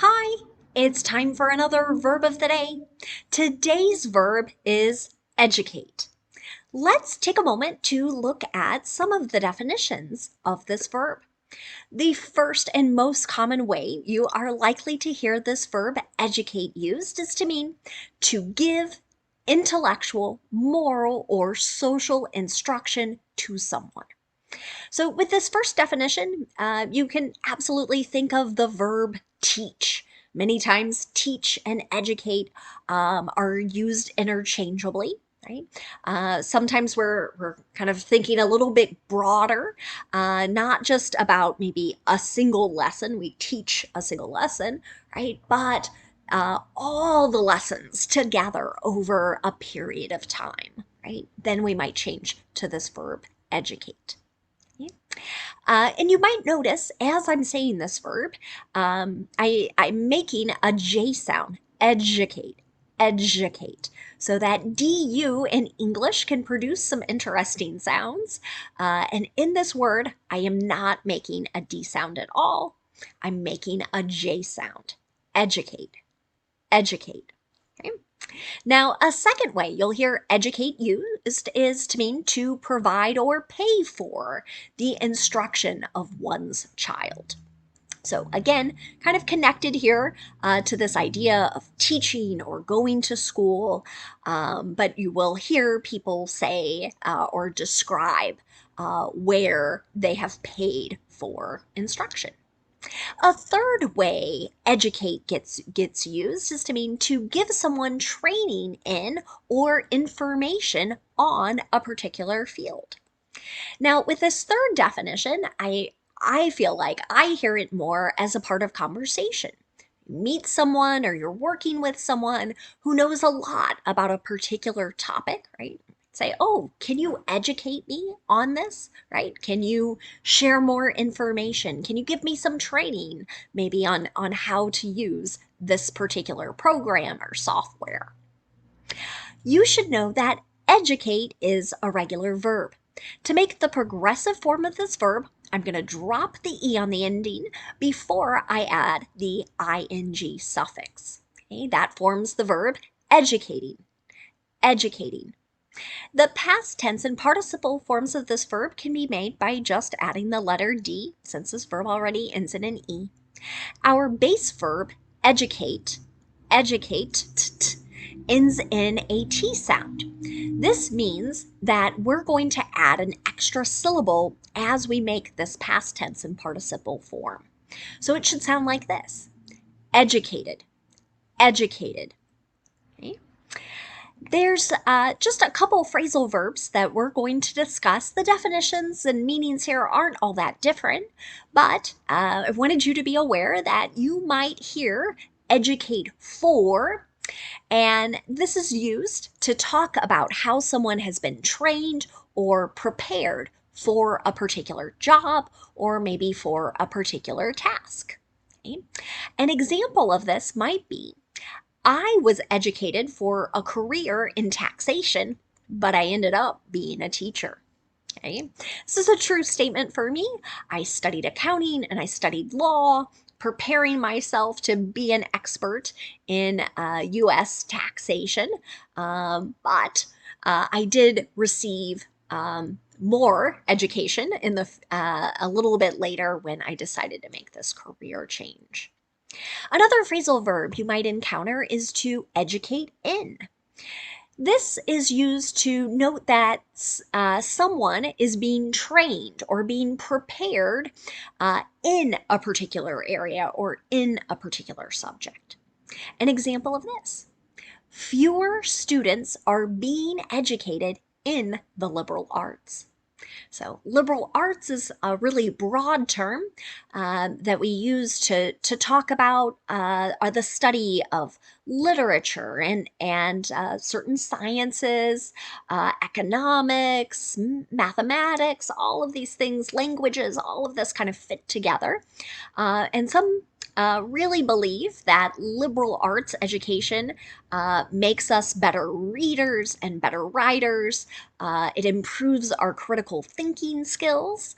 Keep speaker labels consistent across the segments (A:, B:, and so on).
A: Hi, it's time for another verb of the day. Today's verb is educate. Let's take a moment to look at some of the definitions of this verb. The first and most common way you are likely to hear this verb educate used is to mean to give intellectual, moral, or social instruction to someone. So, with this first definition, you can absolutely think of the verb teach. Many times, teach and educate are used interchangeably. Right. Sometimes we're kind of thinking a little bit broader, not just about maybe a single lesson. We teach a single lesson, right? But all the lessons together over a period of time, right? Then we might change to this verb educate. And you might notice as I'm saying this verb, I'm making a J sound, educate, educate. So that DU in English can produce some interesting sounds. And in this word, I am not making a D sound at all. I'm making a J sound, educate, educate. Okay? Now, a second way you'll hear educate used is to mean to provide or pay for the instruction of one's child. So, again, kind of connected here to this idea of teaching or going to school, but you will hear people say or describe where they have paid for instruction. A third way educate gets used is to mean to give someone training in or information on a particular field. Now, with this third definition, I feel like I hear it more as a part of conversation. Meet someone or you're working with someone who knows a lot about a particular topic, right? Say, oh, can you educate me on this, right? Can you share more information? Can you give me some training maybe on how to use this particular program or software? You should know that educate is a regular verb. To make the progressive form of this verb, I'm going to drop the E on the ending before I add the ing suffix. Okay, that forms the verb educating, educating. The past tense and participle forms of this verb can be made by just adding the letter D, since this verb already ends in an E. Our base verb, educate, educate, ends in a T sound. This means that we're going to add an extra syllable as we make this past tense and participle form. So it should sound like this: educated, educated. Okay. There's just a couple phrasal verbs that we're going to discuss. The definitions and meanings here aren't all that different, but I wanted you to be aware that you might hear educate for, and this is used to talk about how someone has been trained or prepared for a particular job or maybe for a particular task. Okay? An example of this might be, I was educated for a career in taxation, but I ended up being a teacher. Okay. This is a true statement for me. I studied accounting and I studied law, preparing myself to be an expert in US taxation. But I did receive more education in a little bit later when I decided to make this career change. Another phrasal verb you might encounter is to educate in. This is used to note that someone is being trained or being prepared in a particular area or in a particular subject. An example of this: fewer students are being educated in the liberal arts. So, liberal arts is a really broad term that we use to talk about the study of literature and certain sciences, economics, mathematics, all of these things, languages, all of this kind of fit together. And some really believe that liberal arts education makes us better readers and better writers. It improves our critical thinking skills.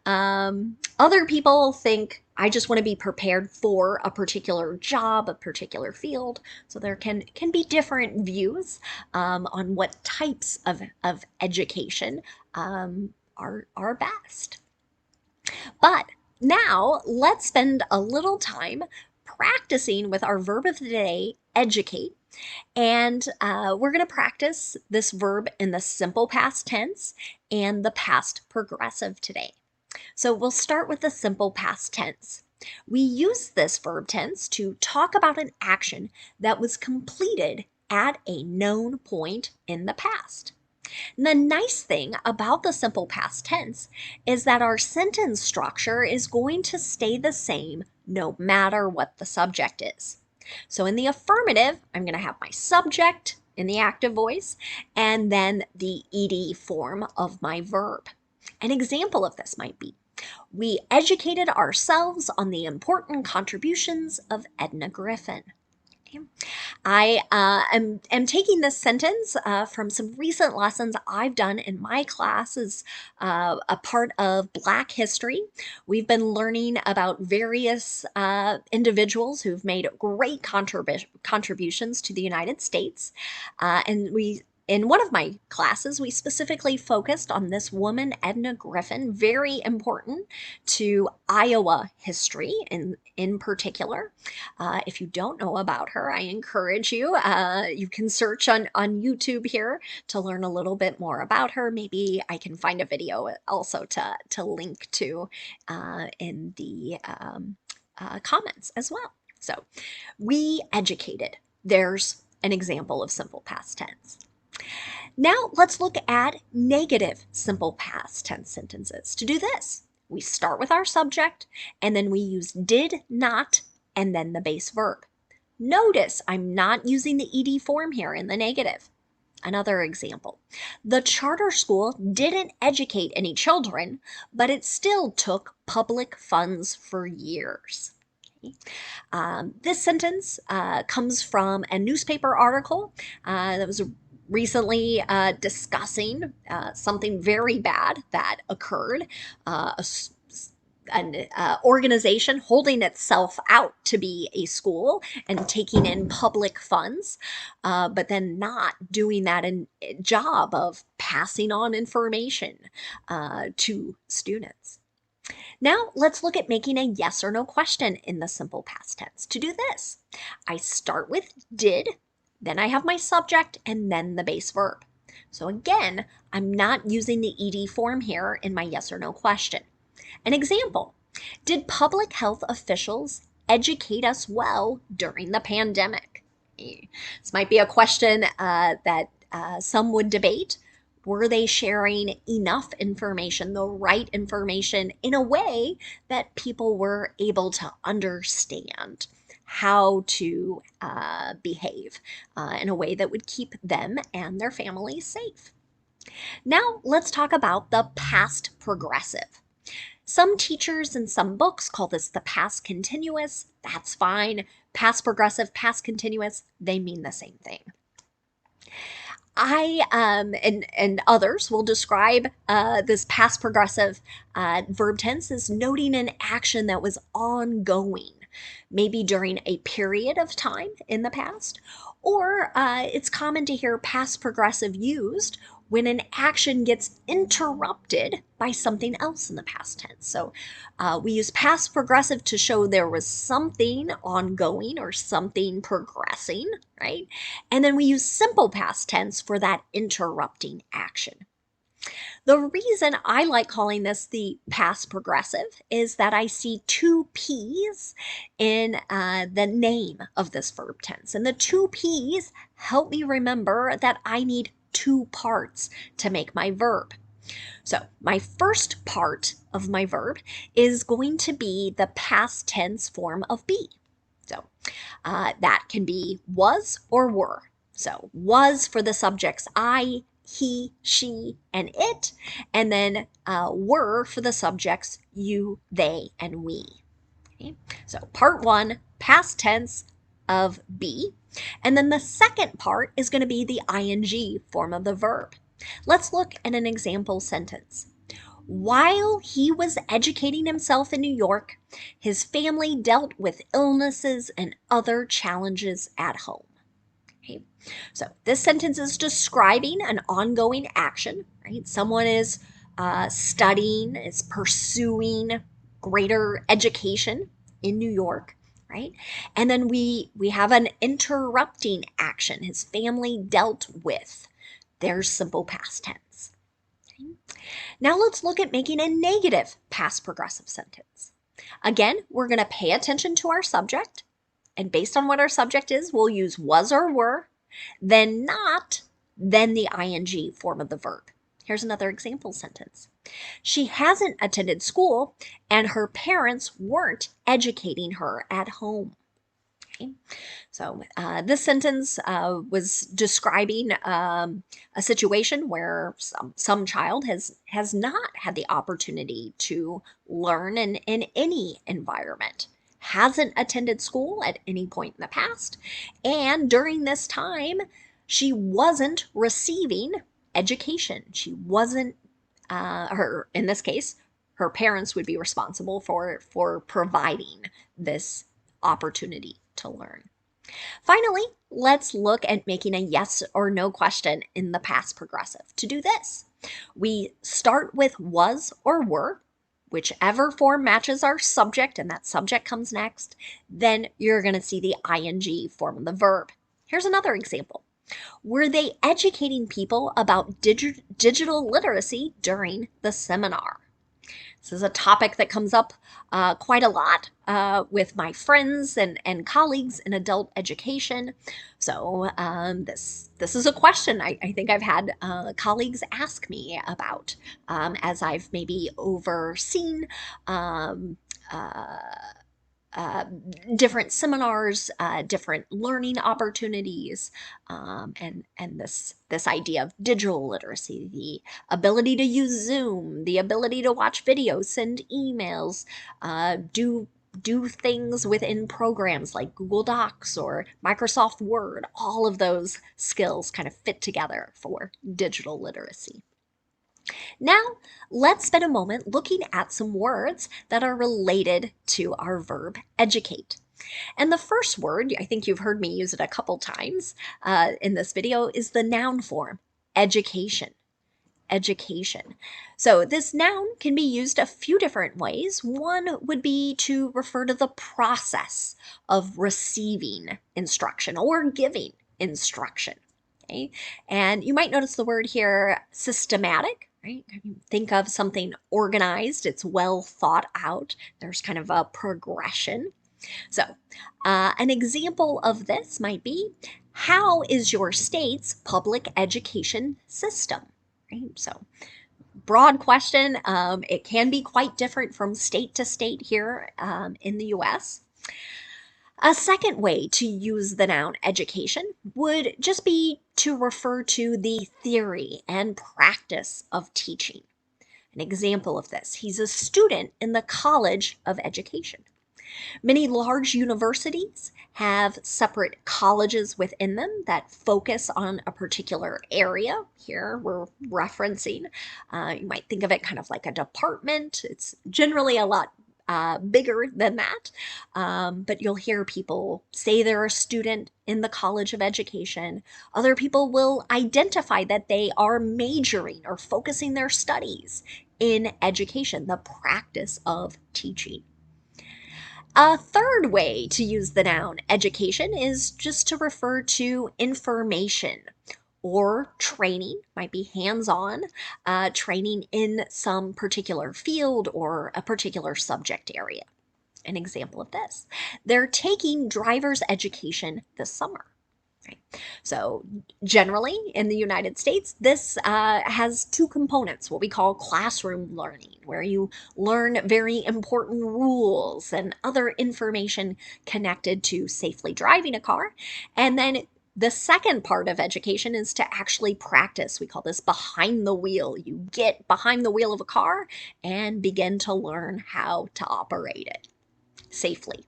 A: Other people think I just want to be prepared for a particular job, a particular field. So there can be different views on what types of education are best. But now let's spend a little time practicing with our verb of the day, educate. And we're going to practice this verb in the simple past tense and the past progressive today. So we'll start with the simple past tense. We use this verb tense to talk about an action that was completed at a known point in the past. And the nice thing about the simple past tense is that our sentence structure is going to stay the same no matter what the subject is. So in the affirmative, I'm going to have my subject in the active voice and then the ed form of my verb. An example of this might be, we educated ourselves on the important contributions of Edna Griffin. I am taking this sentence from some recent lessons I've done in my class as a part of Black history. We've been learning about various individuals who've made great contributions to the United States. And in one of my classes, we specifically focused on this woman, Edna Griffin, very important to Iowa history in particular. If you don't know about her, I encourage you. You can search on YouTube here to learn a little bit more about her. Maybe I can find a video also to link to in the comments as well. So, we educated. There's an example of simple past tense. Now let's look at negative simple past tense sentences. To do this, we start with our subject and then we use did, not, and then the base verb. Notice I'm not using the ed form here in the negative. Another example, the charter school didn't educate any children, but it still took public funds for years. This sentence comes from a newspaper article that was recently discussing something very bad that occurred. An organization holding itself out to be a school and taking in public funds, but then not doing that job of passing on information to students. Now let's look at making a yes or no question in the simple past tense. To do this, I start with did, then I have my subject, and then the base verb. So again, I'm not using the ed form here in my yes or no question. An example, did public health officials educate us well during the pandemic? This might be a question that some would debate. Were they sharing enough information, the right information, in a way that people were able to understand how to behave in a way that would keep them and their families safe? Now let's talk about the past progressive. Some teachers in some books call this the past continuous. That's fine. Past progressive, past continuous, they mean the same thing. I and others will describe this past progressive verb tense as noting an action that was ongoing, maybe during a period of time in the past, or it's common to hear past progressive used when an action gets interrupted by something else in the past tense. So we use past progressive to show there was something ongoing or something progressing, right? And then we use simple past tense for that interrupting action. The reason I like calling this the past progressive is that I see two P's in the name of this verb tense. And the two P's help me remember that I need two parts to make my verb. So my first part of my verb is going to be the past tense form of be. So that can be was or were. So was for the subjects I, he, she, and it, and then were for the subjects you, they, and we. Okay? So part one, past tense of be. And then the second part is going to be the ing form of the verb. Let's look at an example sentence. While he was educating himself in New York, his family dealt with illnesses and other challenges at home. Okay. So this sentence is describing an ongoing action, right? Someone is studying, is pursuing greater education in New York, right? And then we have an interrupting action. His family dealt with. There's simple past tense. Okay. Now let's look at making a negative past progressive sentence. Again, we're going to pay attention to our subject. And based on what our subject is, we'll use was or were, then not, then the ing form of the verb. Here's another example sentence. She hasn't attended school and her parents weren't educating her at home. Okay. So this sentence was describing a situation where some child has not had the opportunity to learn in any environment, hasn't attended school at any point in the past, and during this time, she wasn't receiving education. She wasn't, in this case, her parents would be responsible for providing this opportunity to learn. Finally, let's look at making a yes or no question in the past progressive. To do this, we start with was or were, whichever form matches our subject, and that subject comes next. Then you're going to see the ing form of the verb. Here's another example. Were they educating people about digital literacy during the seminar? This is a topic that comes up quite a lot with my friends and colleagues in adult education. So this is a question I think I've had colleagues ask me about as I've maybe overseen uh, uh, different seminars, different learning opportunities, and this idea of digital literacy, the ability to use Zoom, the ability to watch videos, send emails, do things within programs like Google Docs or Microsoft Word. All of those skills kind of fit together for digital literacy. Now, let's spend a moment looking at some words that are related to our verb educate. And the first word, I think you've heard me use it a couple times in this video, is the noun form, education. Education. So this noun can be used a few different ways. One would be to refer to the process of receiving instruction or giving instruction. Okay? And you might notice the word here, systematic. Right? Think of something organized, it's well thought out. There's kind of a progression. So, an example of this might be, how is your state's public education system? Right? So, broad question. It can be quite different from state to state here in the US. A second way to use the noun education would just be to refer to the theory and practice of teaching. An example of this, he's a student in the College of Education. Many large universities have separate colleges within them that focus on a particular area. Here we're referencing, you might think of it kind of like a department. It's generally a lot bigger than that, but you'll hear people say they're a student in the College of Education. Other people will identify that they are majoring or focusing their studies in education, the practice of teaching. A third way to use the noun education is just to refer to information or training, might be hands-on, training in some particular field or a particular subject area. An example of this, they're taking driver's education this summer. Right. So generally in the United States, this has two components, what we call classroom learning, where you learn very important rules and other information connected to safely driving a car. And then the second part of education is to actually practice. We call this behind the wheel. You get behind the wheel of a car and begin to learn how to operate it. safely.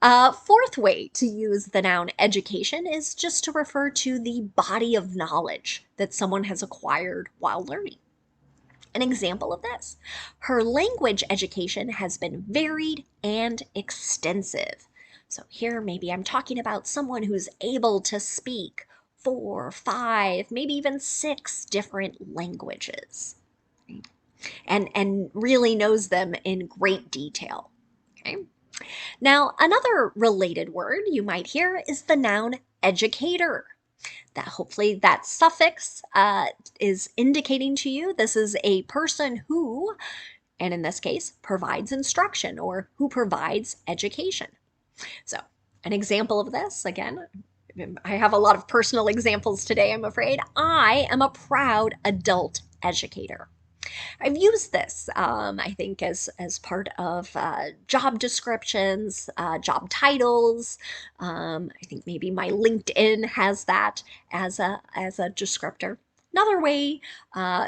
A: Fourth way to use the noun education is just to refer to the body of knowledge that someone has acquired while learning. An example of this: her language education has been varied and extensive. So here maybe I'm talking about someone who's able to speak 4, 5, maybe even 6 different languages, and really knows them in great detail. Okay? Now, another related word you might hear is the noun educator. That hopefully that suffix is indicating to you this is a person who, and in this case, provides instruction or who provides education. So, an example of this, again, I have a lot of personal examples today, I'm afraid. I am a proud adult educator. I've used this, I think, as part of job descriptions, job titles. I think maybe my LinkedIn has that as a descriptor. Another way,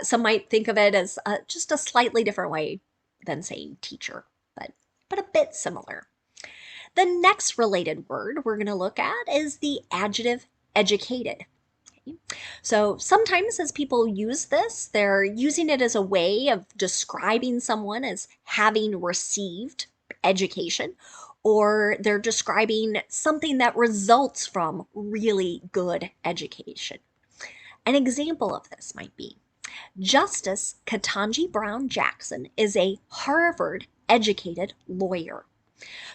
A: some might think of it as just a slightly different way than saying teacher, but a bit similar. The next related word we're going to look at is the adjective educated. So sometimes as people use this, they're using it as a way of describing someone as having received education, or they're describing something that results from really good education. An example of this might be Justice Ketanji Brown Jackson is a Harvard educated lawyer.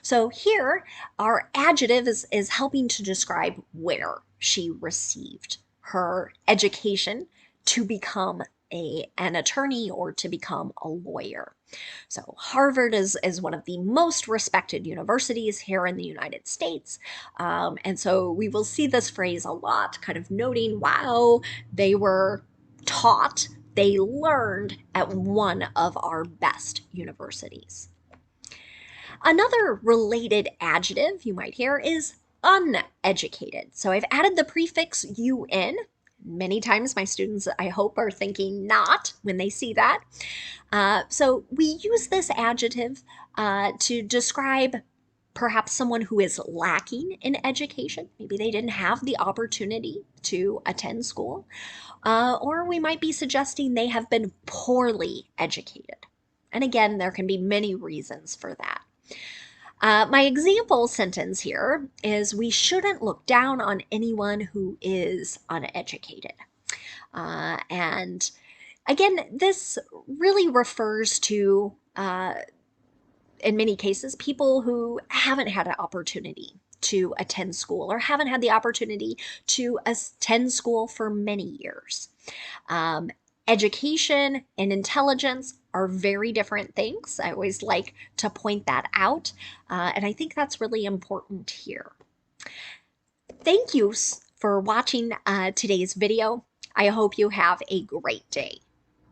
A: So here, our adjective is helping to describe where she received her education to become an attorney or to become a lawyer. So Harvard is one of the most respected universities here in the United States. And so we will see this phrase a lot, kind of noting, wow, they were taught, they learned at one of our best universities. Another related adjective you might hear is uneducated. So I've added the prefix un. Many times my students, I hope, are thinking not when they see that. So we use this adjective to describe perhaps someone who is lacking in education. Maybe they didn't have the opportunity to attend school. Or we might be suggesting they have been poorly educated. And again, there can be many reasons for that. My example sentence here is we shouldn't look down on anyone who is uneducated. And again, this really refers to, in many cases, people who haven't had an opportunity to attend school or haven't had the opportunity to attend school for many years. Education and intelligence are very different things. I always like to point that out, and I think that's really important here. Thank you for watching today's video. I hope you have a great day.